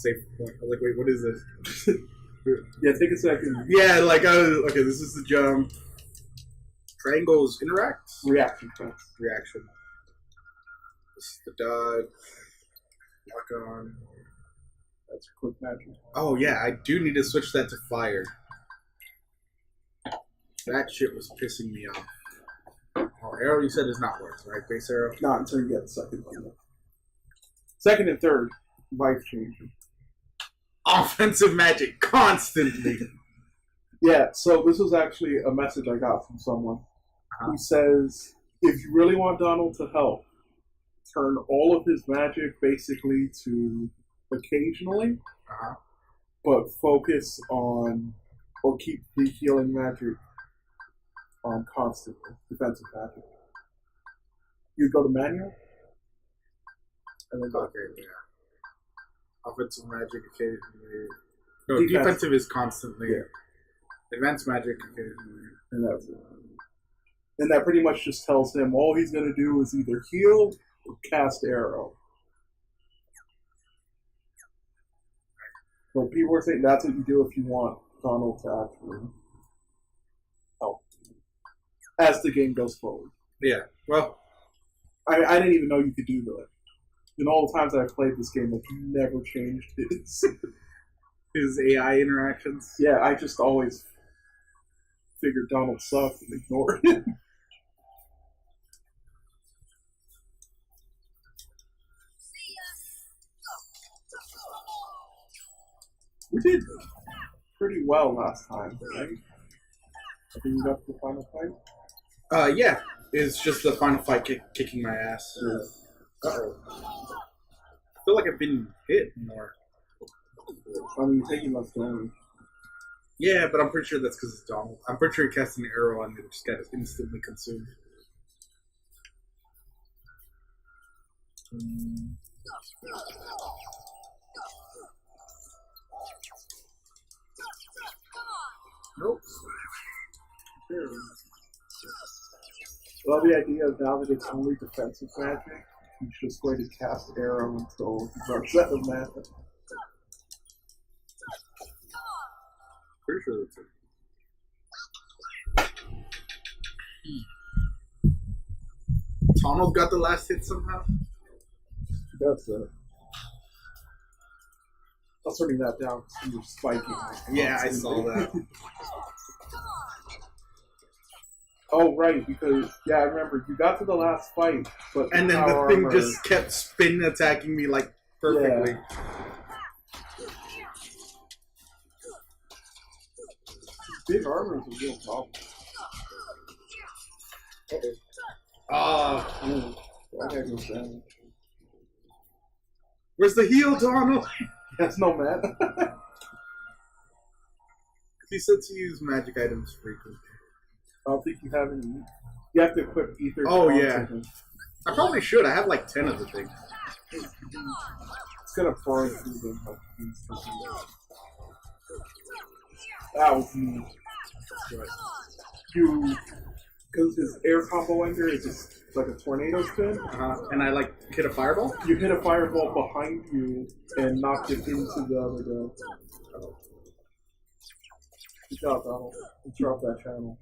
save point. I was like, wait, what is this? Yeah, take a second. Yeah, like, okay, this is the jump. Triangles interact? Reaction points. Reaction. This is the dodge. Lock on. That's quick magic. Oh, yeah, I do need to switch that to fire. That shit was pissing me off. Oh, arrow you said is not worth, right? Base arrow? Not until you get the second one. Second and third, life changing. Offensive magic constantly. Yeah, so this was actually a message I got from someone who says, if you really want Donald to help, turn all of his magic basically to occasionally, but focus on, or keep the healing magic on constantly, defensive magic. You go to manual, and then go. Okay, yeah. Offensive magic occasionally. No, defensive is constantly. Yeah. Advanced magic occasionally. And that's it. And that pretty much just tells him all he's going to do is either heal or cast arrow. So people are saying that's what you do if you want Donald to actually help as the game goes forward. Yeah, well, I didn't even know you could do that. In all the times that I've played this game, like, you never changed his AI interactions. Yeah, I just always figured Donald sucked and ignored it. We did pretty well last time, right? I think we got to the final fight. Yeah, it's just the final fight kicking my ass. Yeah. Uh-oh. I feel like I've been hit more. I mean, you're taking less damage. Yeah, but I'm pretty sure that's because it's Donald. I'm pretty sure he cast an arrow and it just got instantly consumed. Nope. Well, the idea of now that it's only defensive magic, he's just going to cast arrow until he runs out of mana. Pretty sure that's it. Donald got the last hit somehow? That's it. I was putting that down because you were spiking. Yeah, I saw that. Oh, right, because, yeah, I remember, you got to the last fight, but and then the thing just kept spin attacking me, like, perfectly. Yeah. Big armor is a real problem. That guy goes down. Where's the heal, Donald? That's no mana. He said to use magic items frequently. I don't think you have any. You have to equip ether. Oh, yeah. I probably should. I have like 10 of the things. It's gonna burn through them. That was me. Because his air combo ender is just like a tornado spin. And I like hit a fireball? You hit a fireball behind you and knocked it into the other guy. Good job, Donald. Drop that channel.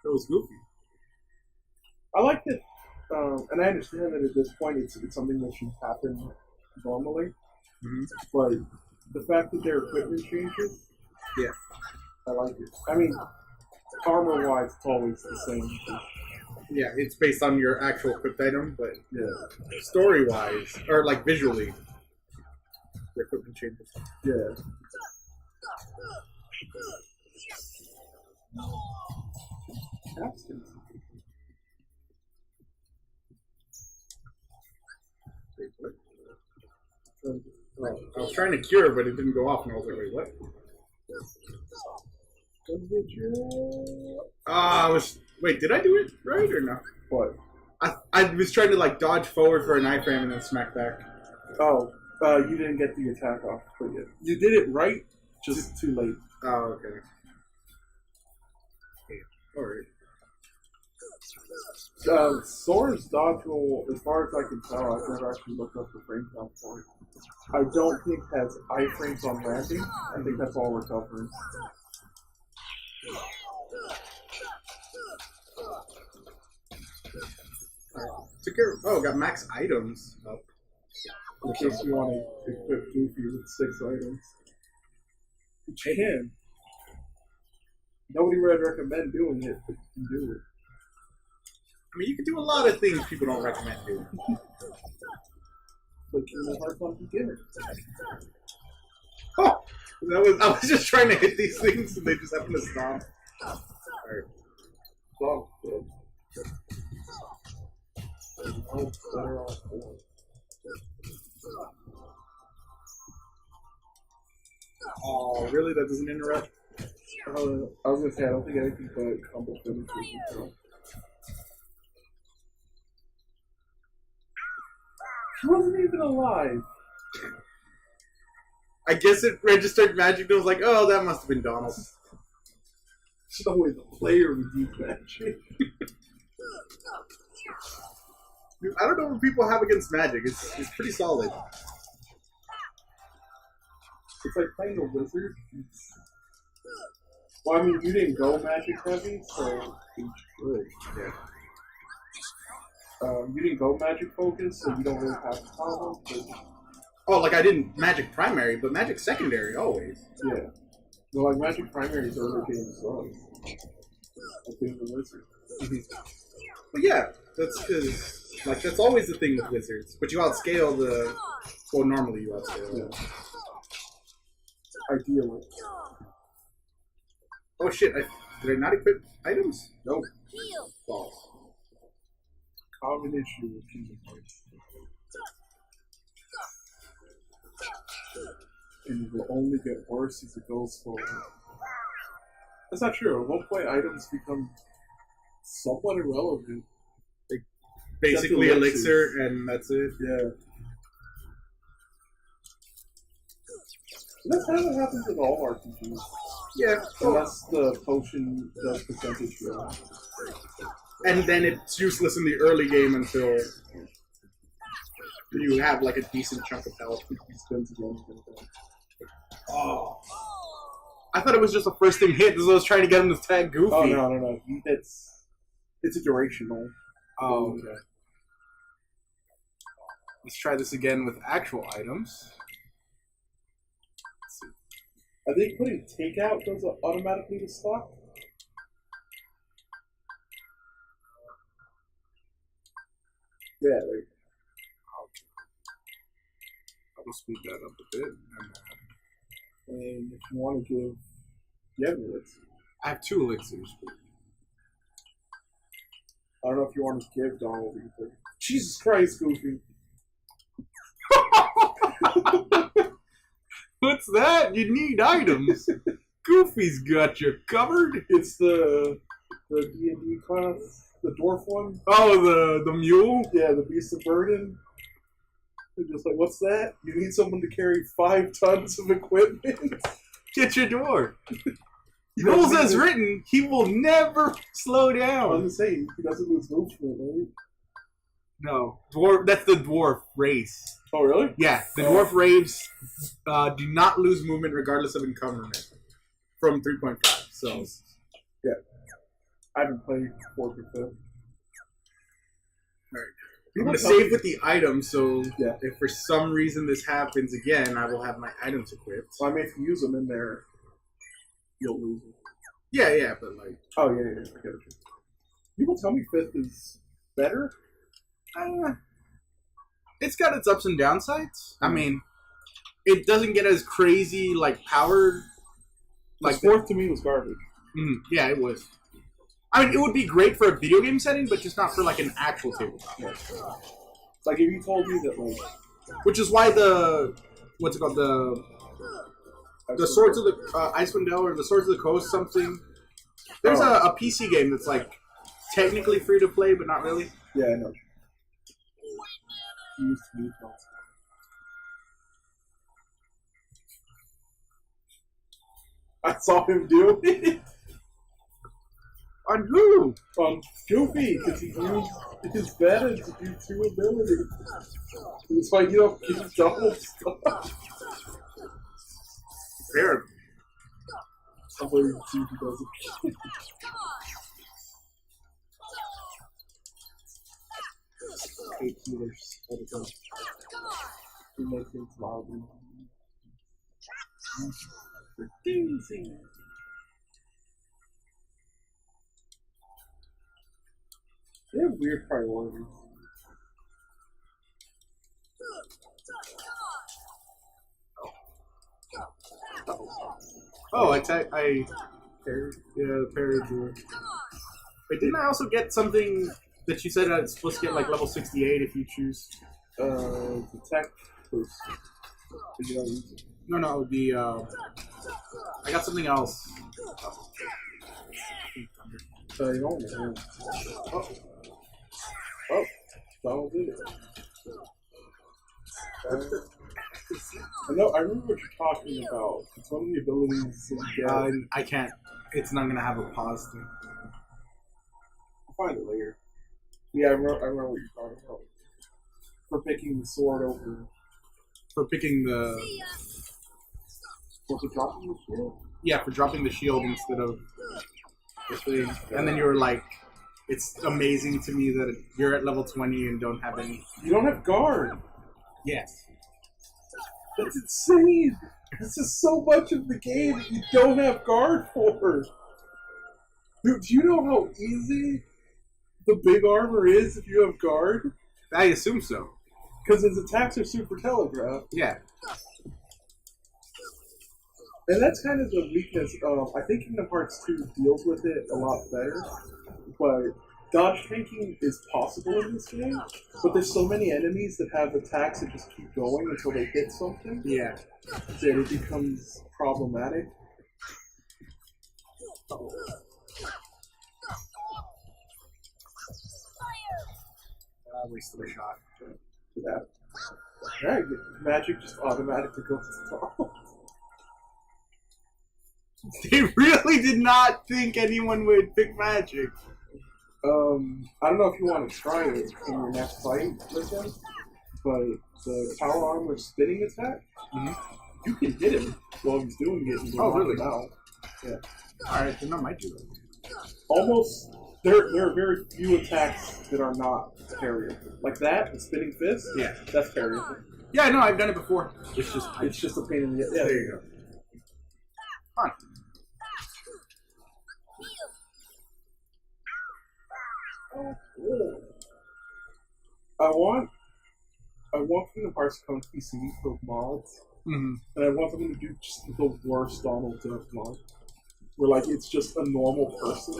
It was goofy. I like it, and I understand that at this point it's something that should happen normally. But the fact that their equipment changes, yeah, I like it. I mean, armor-wise, it's always the same. Yeah, it's based on your actual equipped item, but yeah, story-wise, or like visually, the equipment changes. Yeah. Capstone. Wait, what? I was trying to cure, but it didn't go off, and I was like, wait, what? Wait, did I do it right or no? What? I was trying to like dodge forward for an iframe and then smack back. Oh, you didn't get the attack off quite yet. You did it right, just too late. Oh, okay. Alright. Sora's dodge roll, as far as I can tell, I've never actually looked up the frame count for it. I don't think has iframes on landing. I think that's all recovering. Got max items up. In case you want to equip Goofy with 6 items. Which you can. Nobody would recommend doing it, but you can do it. I mean, you can do a lot of things people don't recommend doing. But you know how fun you get it. Oh! I was just trying to hit these things and they just happen to stop. Alright. Oh, good. Oh, better off for it. Oh, really? That doesn't interrupt? I was gonna say, I don't think anything but combo finishes will count. He wasn't even alive. I guess it registered magic and was like, oh, that must have been Donald. It's the way the player would use magic. Dude, I don't know what people have against magic. It's pretty solid. It's like playing a wizard. Well, I mean, you didn't go magic heavy, so you should. Yeah. You didn't go magic focus, so you don't really have a problem. Oh, like I didn't magic primary, but magic secondary always. Yeah. Well, like magic primary is early game as well. Like being the wizard. But yeah, that's because that's always the thing with wizards. But you outscale the. Well, normally you outscale. Yeah. Ideally. Oh shit! Did I not equip items? Nope. False. Common issue with Kingdom Hearts. And it will only get worse as it goes forward. That's not true. At one point, items become somewhat irrelevant. Basically elixir, and that's it. Yeah. That's how it happens with all RPGs. Yeah. Unless the potion does percentage draw. And then it's useless in the early game until you have like a decent chunk of health. Oh. I thought it was just a first thing hit because I was trying to get him to tag Goofy. Oh, no. It's a durational. Oh, okay. Let's try this again with actual items. I think putting takeout goes automatically to stock. Yeah, there you go. I'll speed that up a bit. And if you want to give... You have elixir. I have 2 elixirs. I don't know if you want to give Donald either. Jesus Christ, Goofy. What's that? You need items. Goofy's got you covered. It's the D&D class, the dwarf one. Oh, the mule? Yeah, the beast of burden. They're just like, what's that? You need someone to carry 5 tons of equipment? Get your dwarf. Rules as written, he will never slow down. I was gonna say, he doesn't lose movement, right? No. Dwarf. That's the dwarf race. Oh, really? Yeah, the dwarf raves do not lose movement regardless of encumberment from 3.5. So, yeah. I haven't played 4 or 5. Alright. I'm going to save with the items, so if for some reason this happens again, I will have my items equipped. Well, I mean, if you use them in there, you'll lose them. Yeah, but like... Oh, yeah, I get it. People tell me 5th is better? It's got its ups and downsides. I mean, it doesn't get as crazy, like, powered. Like, 4th to me was garbage. Yeah, it was. I mean, it would be great for a video game setting, but just not for, like, an actual tabletop. Yeah. Like, if you told me that, like... Which is why the... What's it called? The Swords of the... Icewind Dale, or the Swords of the Coast, something. There's a PC game that's, like, technically free to play, but not really. Yeah, I know. Used to be I saw him do it. On who? Goofy, because he used his venom to do 2 abilities. It's like you don't get double stuff. Fair. I'm waiting to see if he does it. Hate healers. Let it go. We make things louder. Producing. They have weird priorities. Oh, I parried. Yeah, parried. Wait, didn't I also get something that you said it's supposed to get like level 68 if you choose? Attack boost. Did you not use it? No, the I got something else. You don't know. Oh, Donald did it. I remember what you're talking about. It's one of the abilities that you get. I can't. It's not gonna have a pause thing. I'll find it later. Yeah, I remember what you're talking about. For picking the sword over. For picking the. Was it dropping the shield? Yeah, for dropping the shield instead of the thing. And then you were like, it's amazing to me that you're at level 20 and don't have any. You don't have guard. Yes. That's insane. This is so much of the game that you don't have guard for. Dude, do you know how easy the big armor is if you have guard? I assume so. Because his attacks are super telegraphed. Yeah. And that's kind of the weakness. I think Kingdom Hearts 2 deals with it a lot better. But dodge tanking is possible in this game. But there's so many enemies that have attacks that just keep going until they hit something. Yeah. That it becomes problematic. I wasted a shot. For that. Alright, magic just automatically goes to the top. They really did not think anyone would pick magic. I don't know if you want to try it in your next fight with him, but the power armor spinning attack, you can hit him while he's doing it and knock him out. Yeah. Alright, then I might do that. Almost, there are very few attacks that are not parryable. Like that, the spinning fist, yeah, that's parryable. Yeah, no, I've done it before. It's just a pain in the ass. Yeah, there you go. Fine. I want Kingdom Hearts to come to PC for mods, and I want them to do just the worst Donald Duck mod, where like it's just a normal person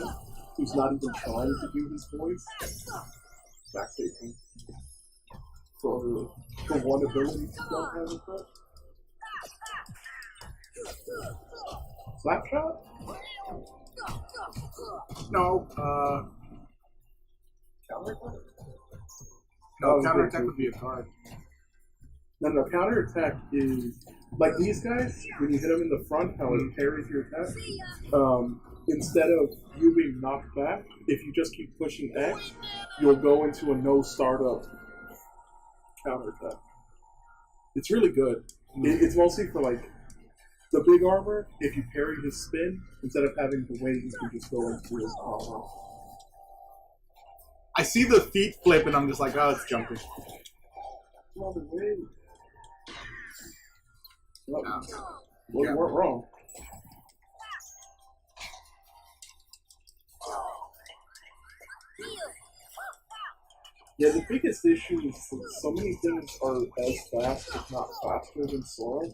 who's not even trying to do his voice. Backtaking for one ability you don't have in front. Slapshot? No, Counterattack? No, counterattack would be a card. No, counterattack is like these guys, when you hit them in the front, how it parries your attack. Instead of you being knocked back, if you just keep pushing X, you'll go into a no startup counterattack. It's really good. It's mostly for like the big armor. If you parry his spin, instead of having to wait, you can just go into his armor. I see the feet flip and I'm just like, oh, it's jumping. Well, you weren't wrong. Yeah, the biggest issue is that so many things are as fast, if not faster, than Sora.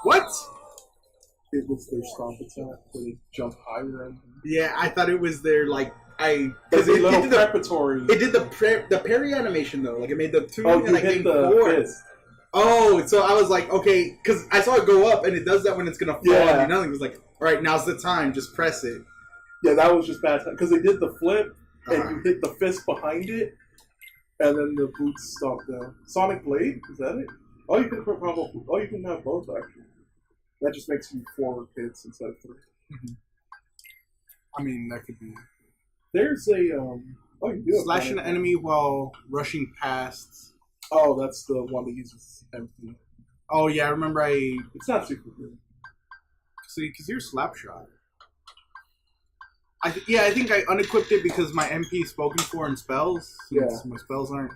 What? It was their stomp attack, where they jump higher. And yeah, I thought it was their like because it did the preparatory. It did the parry animation though, like it made the two and like hit the four. fist. Oh, so I was like, okay, because I saw it go up and it does that when it's gonna fall. Yeah. And nothing. It was like, all right, now's the time, just press it. Yeah, that was just bad because they did the flip and you hit the fist behind it, and then the boots stop down. Sonic Blade, is that it? Oh, you can you can have both actually. That just makes you 4 hits instead of 3. I mean, that could be. There's a oh, you do Slash an enemy while rushing past. Oh, that's the one that uses MP. Oh yeah, I remember It's not super good. See, because you're Slapshot. I think I unequipped it because my MP is spoken for in spells. Yeah. My spells aren't.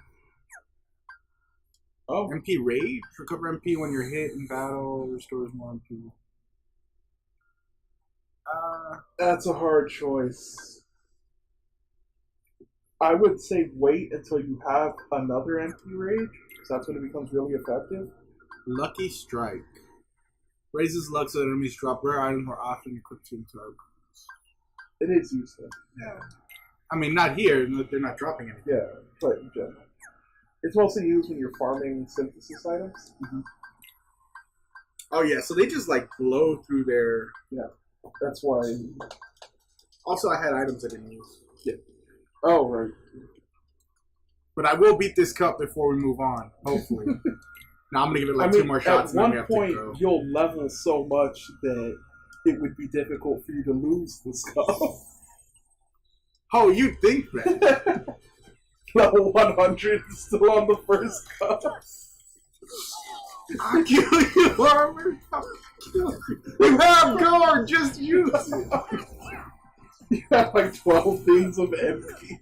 Oh. MP Rage. Recover MP when you're hit in battle. Restores more MP. That's a hard choice. I would say wait until you have another MP Rage, because that's when it becomes really effective. Lucky Strike. Raises luck so that enemies drop rare items more often equipped to target. It is useful. Yeah. I mean, not here. They're not dropping anything. Yeah, but in general. It's mostly used when you're farming synthesis items. Mm-hmm. Oh, yeah. So they just, like, blow through their... Yeah. That's why... Also, I had items I didn't use. Yeah. Oh, right. But I will beat this cup before we move on, hopefully. Now I'm going to give it, like, 2 more shots. At one point, you'll level so much that it would be difficult for you to lose this cup. Oh, you think that? Level 100 is still on the first cup. I'll kill you, Armor. I'll kill you. You have guard, just use it. You have like 12 things of MP.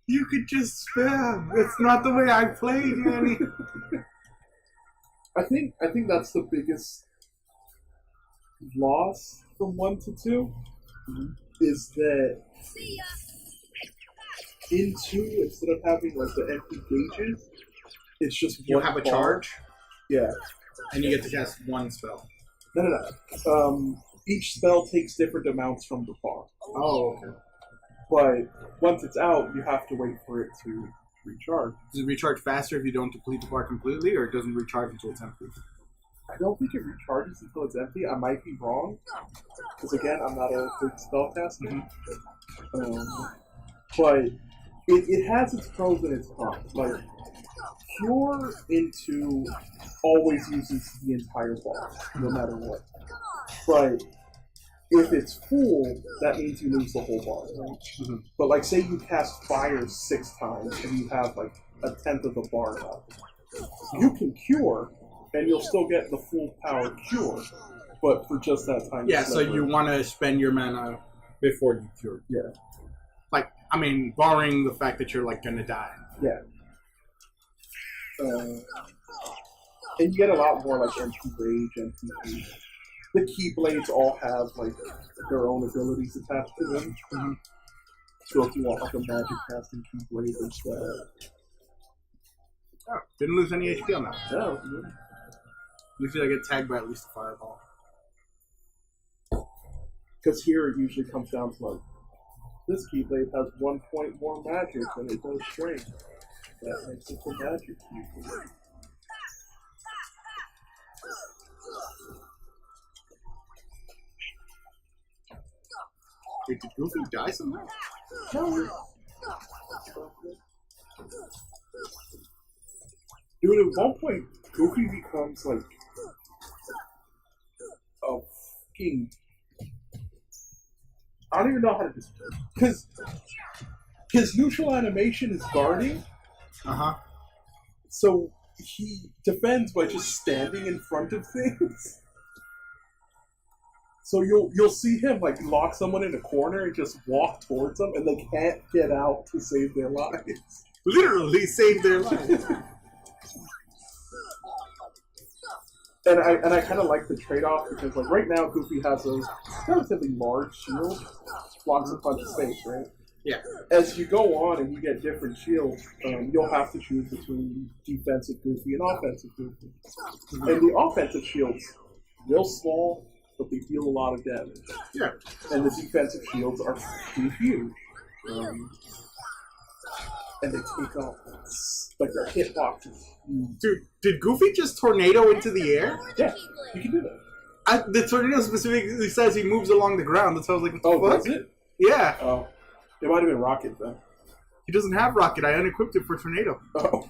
You could just spam. It's not the way I play, Danny. I think that's the biggest loss from 1 to 2 is that in 2, instead of having like the MP gauges, it's just You one have a bar. charge, Yeah. and you get to cast 1 spell. No. Each spell takes different amounts from the bar. Oh, okay. But once it's out, you have to wait for it to recharge. Does it recharge faster if you don't deplete the bar completely, or it doesn't recharge until it's empty? I don't think it recharges until it's empty. I might be wrong. Because again, I'm not a big spellcaster. But it has its pros and its cons. Like, Cure into always uses the entire bar, no matter what. But if it's full, that means you lose the whole bar, right? Mm-hmm. But like, say you cast Fire 6 times and you have like a 10th of the bar left. You can Cure, and you'll still get the full power Cure, but for just that time. Yeah, so you want to spend your mana before you cure. Yeah. Like, I mean, barring the fact that you're like gonna die. Yeah. And you get a lot more like MP Rage, MP. The Keyblades all have like their own abilities attached to them. Mm-hmm. So if you want like a magic casting Keyblade instead. Oh, didn't lose any HP on that. No. Usually I get tagged by at least a fireball. Because here it usually comes down to like, this Keyblade has 1 point more magic than it does strength. That makes it a magic Keyblade. Wait, did Goofy die somehow? No. Dude, at one point, Goofy becomes like a fucking... I don't even know how to describe it. Because his neutral animation is guarding. Uh-huh. So he defends by just standing in front of things. So you'll see him like lock someone in a corner and just walk towards them, and they can't get out to save their lives. Literally save their lives. And I kind of like the trade-off because like right now Goofy has a relatively large shield, blocks a bunch of space, right? Yeah. As you go on and you get different shields, you'll have to choose between defensive Goofy and offensive Goofy. Mm-hmm. And the offensive shields, real small, but they deal a lot of damage. Yeah. And the defensive shields are pretty huge. And they take off like their hitboxes. Dude, did Goofy just tornado into the air? Yeah, you can do that. The tornado specifically says he moves along the ground. That's how I was like, what the fuck? Does it? Yeah. Oh. It might have been Rocket, then. He doesn't have Rocket. I unequipped it for Tornado. Oh.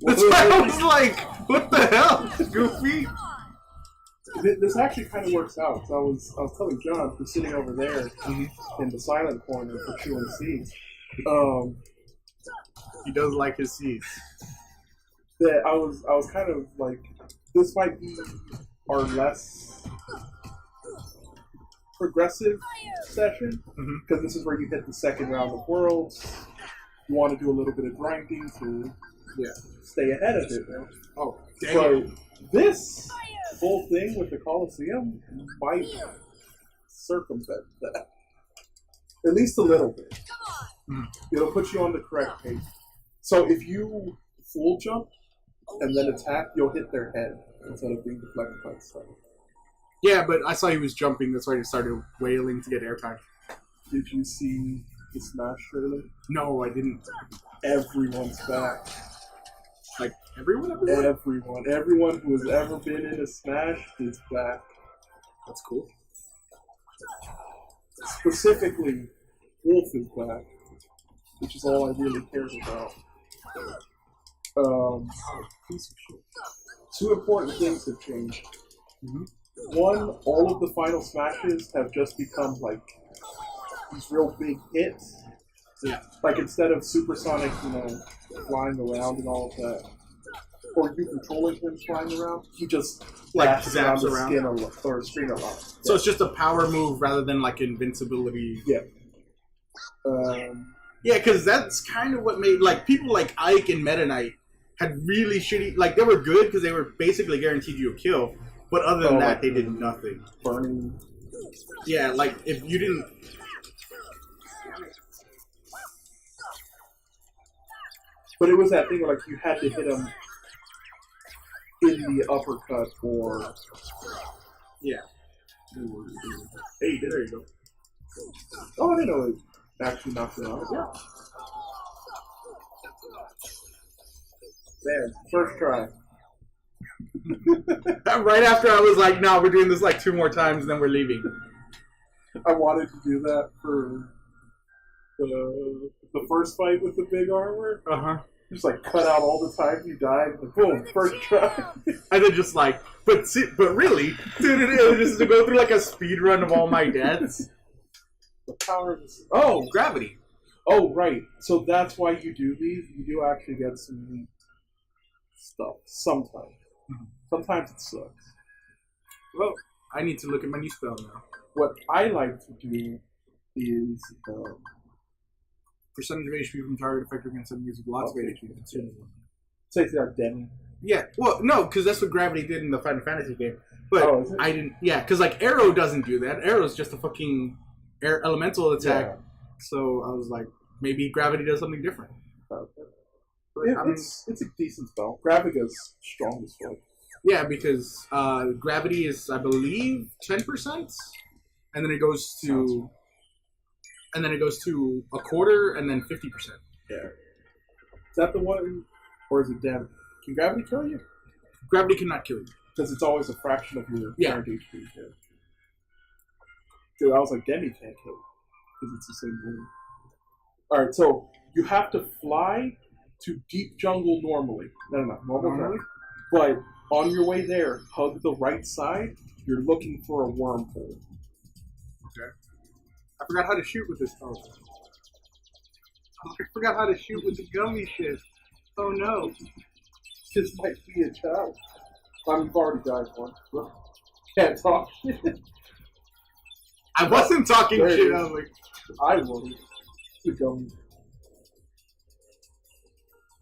That's why I was like, what the hell, Goofy? This actually kind of works out. So I was telling John, who's sitting over there in the silent corner for chewing seeds. He does like his seeds. That I was kind of like, this might be our less progressive session because this is where you hit the second round of worlds. You want to do a little bit of grinding to stay ahead of it. Man. Oh, dang so it. This whole thing with the Coliseum might circumvent that. At least a little bit. It'll put you on the correct pace. So if you full jump and then attack, you'll hit their head instead of being deflected by the stuff. Yeah, but I saw he was jumping. That's why he started wailing to get airtime. Did you see the Smash trailer? No, I didn't. Everyone's back. Like, everyone? Everyone who has ever been in a Smash is back. That's cool. Specifically, Wolf is back, which is all I really cared about. Two important things have changed. One, all of the final Smashes have just become like these real big hits. Yeah. Like instead of supersonic, flying around and all of that, or you controlling him flying around, he just like zaps around the screen a lot. So it's just a power move rather than like invincibility. Yeah. Yeah, because that's kind of what made like people like Ike and Meta Knight had really shitty. Like they were good because they were basically guaranteed you a kill, but other than that, they did nothing. Burning. Yeah, like if you didn't. But it was that thing where like you had to hit him in the uppercut or yeah. Hey, there you go. Oh, I didn't know it actually knocked it out. Yeah. There, first try. Right after I was like, no, we're doing this like 2 more times, then we're leaving. I wanted to do that for the first fight with the big armor. Just like cut out all the time you died, and boom, first try. And then just like, but really, dude, just to go through like a speed run of all my deaths. The power of this. Oh, gravity. Oh, right. So that's why you do these. You do actually get some neat stuff sometimes. Sometimes it sucks. Well, I need to look at my new spell now. What I like to do is percentage of HP from target affected against enemies with lots of HP. Say that Denny. Yeah, well, no, because that's what gravity did in the Final Fantasy game. But I didn't. Yeah, because like Arrow doesn't do that. Arrow's just a fucking air elemental attack. Yeah. So I was like, maybe gravity does something different. It's a decent spell. Graviga's strong as fuck. Yeah, because gravity is, I believe, 10%, and then it goes to, a quarter, and then 50%. Yeah. Is that the one, or is it damage? Can gravity kill you? Gravity cannot kill you because it's always a fraction of your current HP. Yeah. Dude, I was like, Demi can't kill you because it's the same thing. All right, so you have to fly to deep jungle normally. No, normal jungle. But on your way there, hug the right side. You're looking for a wormhole. Okay. I forgot how to shoot with this phone. I forgot how to shoot with the gummy shit. Oh no. This might be a challenge. I've already died once. Can't talk shit. I wasn't talking shit. I was like, I wouldn't. The gummy.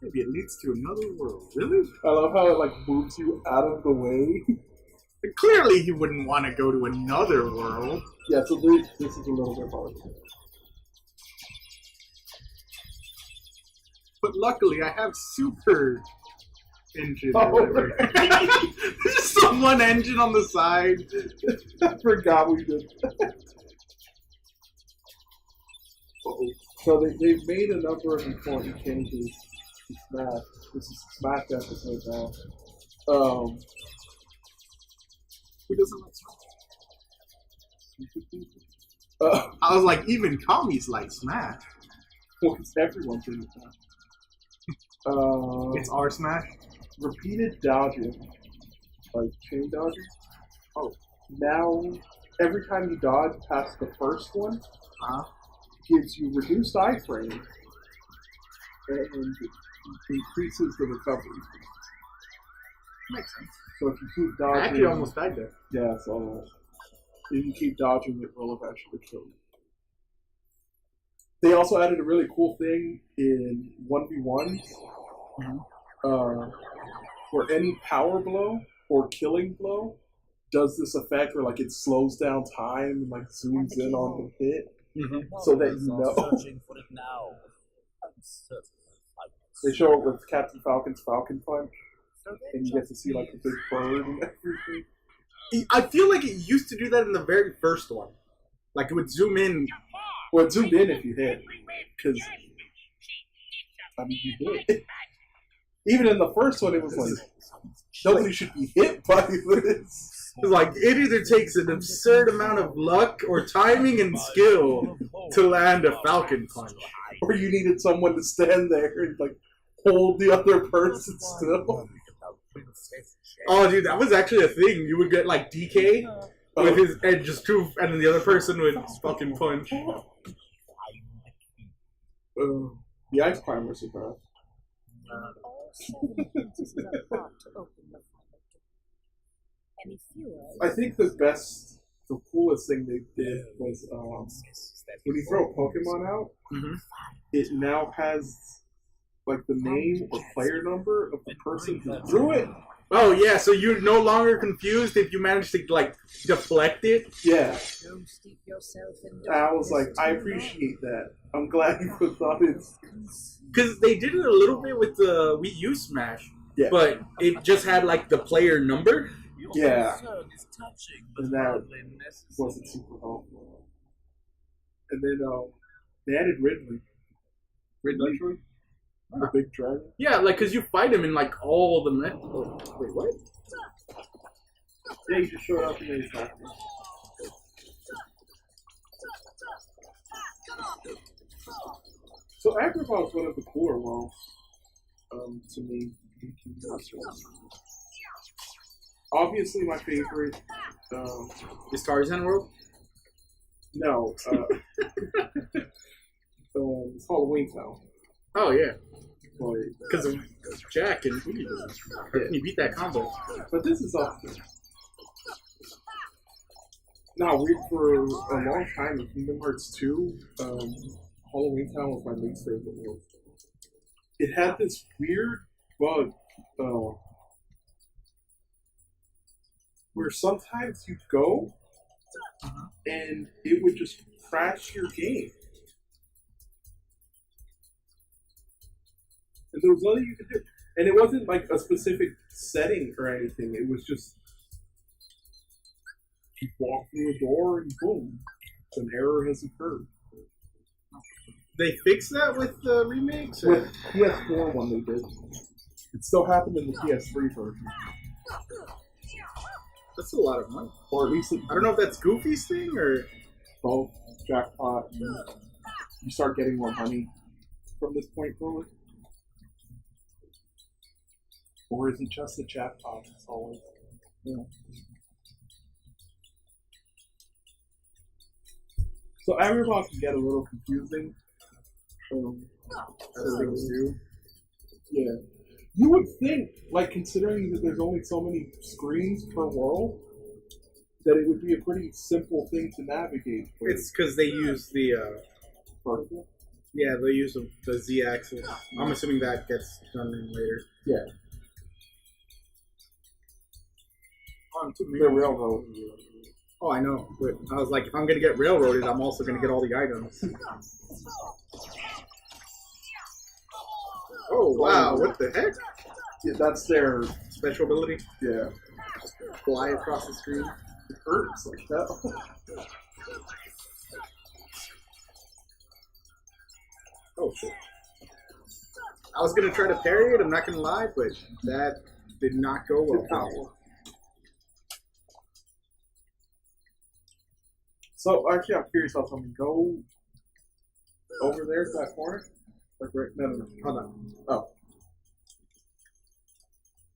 Maybe it leads to another world. Really? I love how it like moves you out of the way. Clearly, he wouldn't want to go to another world. Yeah, so this is a little bit hard. But luckily, I have super engine. There's just some one engine on the side. I forgot we did that. So they've made a number of important changes. Smash. This is Smash episode now. Who doesn't like Smash? I was like, even Kami's like Smash. Well, because everyone's in it now. It's our Smash? Repeated dodging. Like chain dodging. Oh. Now, every time you dodge past the first one, Uh-huh. gives you reduced iframe and increases the recovery. Makes sense. So if you keep I dodging... actually almost died there. Yeah, so if you keep dodging, it will eventually kill you. They also added a really cool thing in 1v1s, where any power blow or killing blow does this effect where like it slows down time and like zooms in on the hit, so that you know. They show it with Captain Falcon's Falcon Punch, and you get to see like the big bird and everything. I feel like it used to do that in the very first one. Like it would zoom in. Well, it zoomed in if you hit, because I mean you hit. Even in the first one, it was like nobody should be hit by this. It's like it either takes an absurd amount of luck or timing and skill to land a Falcon Punch, or you needed someone to stand there and like hold the other person still. Oh, dude, that was actually a thing. You would get like DK with his edge just poof, and then the other person would fucking punch. The ice climbers are bad. I think the coolest thing they did was when you throw a Pokemon out, it now has like the name or player number of the person who threw it. Oh yeah, so you're no longer confused if you manage to like deflect it. Yeah. I was like, I appreciate that. I'm glad you thought it. Because they did it a little bit with the Wii U Smash, but it just had like the player number. Yeah. And that wasn't super helpful. And then they added Ridley. Ridley? The big dragon? Yeah, like, because you fight him in, like, all the... Wait, what? Yeah, you just showed up and then he's happy. So Agrabah is one of the cooler worlds, to me. Obviously my favorite... is Tarzan World? No. It's Halloween Town. Oh, yeah. Because of Jack and Woody. You beat that combo. But this is awesome. No, for a long time in Kingdom Hearts 2, Halloween Town was my least favorite world. It had this weird bug where sometimes you'd go and it would just crash your game. And there was nothing you could do. And it wasn't like a specific setting or anything. It was just you walk through a door and boom, an error has occurred. They fixed that with the remakes? Or? With PS4 one they did. It still happened in the PS3 version. That's a lot of money. Or at least I don't know if that's Goofy's thing or both jackpot. You start getting more money from this point forward. Or is it just a jackpot? It's always, So Agrabah can get a little confusing. As things do. Yeah. You would think, like, considering that there's only so many screens per world, that it would be a pretty simple thing to navigate. It's because they use the vertical? Yeah, they use the Z-axis. I'm assuming that gets done in later. Yeah. The railroad. Oh, I know. But I was like, if I'm going to get railroaded, I'm also going to get all the items. Oh, wow. What the heck? Yeah, that's their special ability? Yeah. Fly across the screen. It hurts like that. Oh, shit. I was going to try to parry it, I'm not going to lie, but that did not go well. So, actually, I'm curious about something. Go over there to that corner. Like right, no. Hold on. Oh.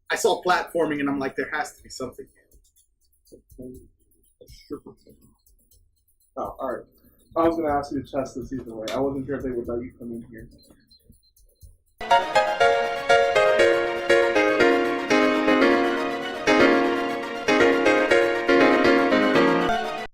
I saw platforming and I'm like, there has to be something here. Oh, alright. I was going to ask you to test this either way. I wasn't sure if they would let you come in here.